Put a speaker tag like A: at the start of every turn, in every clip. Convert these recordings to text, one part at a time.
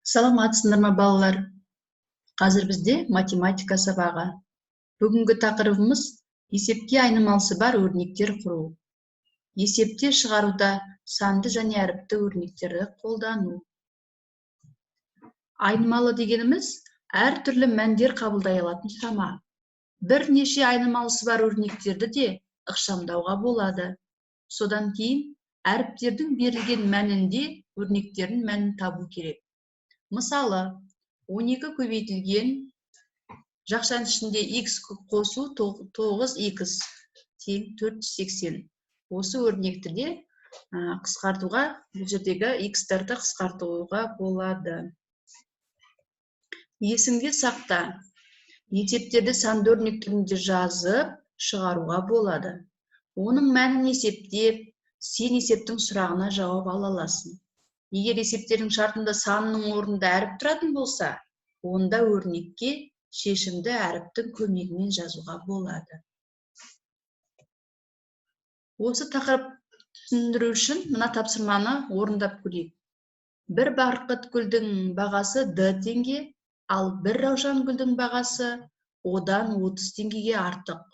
A: Саламатсыздар ма балалар? Қазір бізде математика сабағы. Бүгінгі тақырыбымыз есепке айнымалысы бар өрнектер құру. Есепте шығаруда санды және әріпті өрнектерді қолдану. Айнымалы дегеніміз әртүрлі мәндер қабылдай алатын сама. Бірнеше айнымалысы бар өрнектерді де ықшамдауға болады. Содан кейін әріптердің берілген мәнінде өрнектердің мәнін табу керек. Мысалы, 12 көбейтілген жақшаның ішінде x қосу 9x тең 480. Осы өрнекті де қысқартуға, бұл жердегі x-тарды қысқартуға болады. Есіңде сақта, есептерді санды өрнек түрінде жазып шығаруға болады. Оның мәнін есептеп, сен есептің сұрағына жауап ала аласың. Егер есептердің шартында санның орнында әріп тұратын болса, онда өрнекке шешімді әріптің көмегімен жазуға болады. Осы тақырып түсіндіру үшін мына тапсырманы орындап көрейік. Бір барқыт гүлдің бағасы D теңге, ал бір раушан гүлдің бағасы одан 30 теңгеге артық.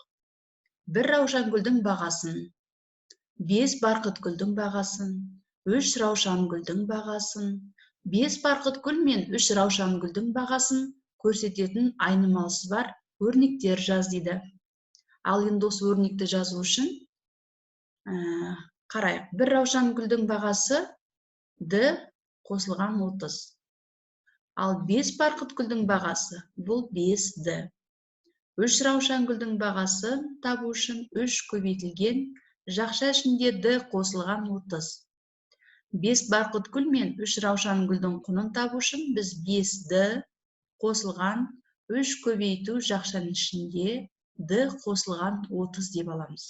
A: Бір раушан гүлдің бағасын, 5 барқыт гүлдің бағасын, 3 раушан гүлдің бағасын, 5 барқыт гүл мен 3 раушан гүлдің бағасын көрсететін айнымалысы бар өрнектер жаз дейді. Ал енді осы өрнекті жазу үшін қарайық. Бір раушан гүлдің бағасы D қосылған 30. Ал 5 барқыт гүлдің бағасы бұл 5D. 3 раушан гүлдің бағасын табу үшін 3 көбейтілген жақша ішінде D қосылған 30. 5 барқыт гүл мен 3 раушан гүлдің құнын табу үшін біз 5D қосылған 3 көбейту жақшаның ішінде D қосылған 30 деп аламыз.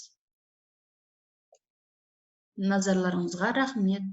A: Назарларыңызға рахмет.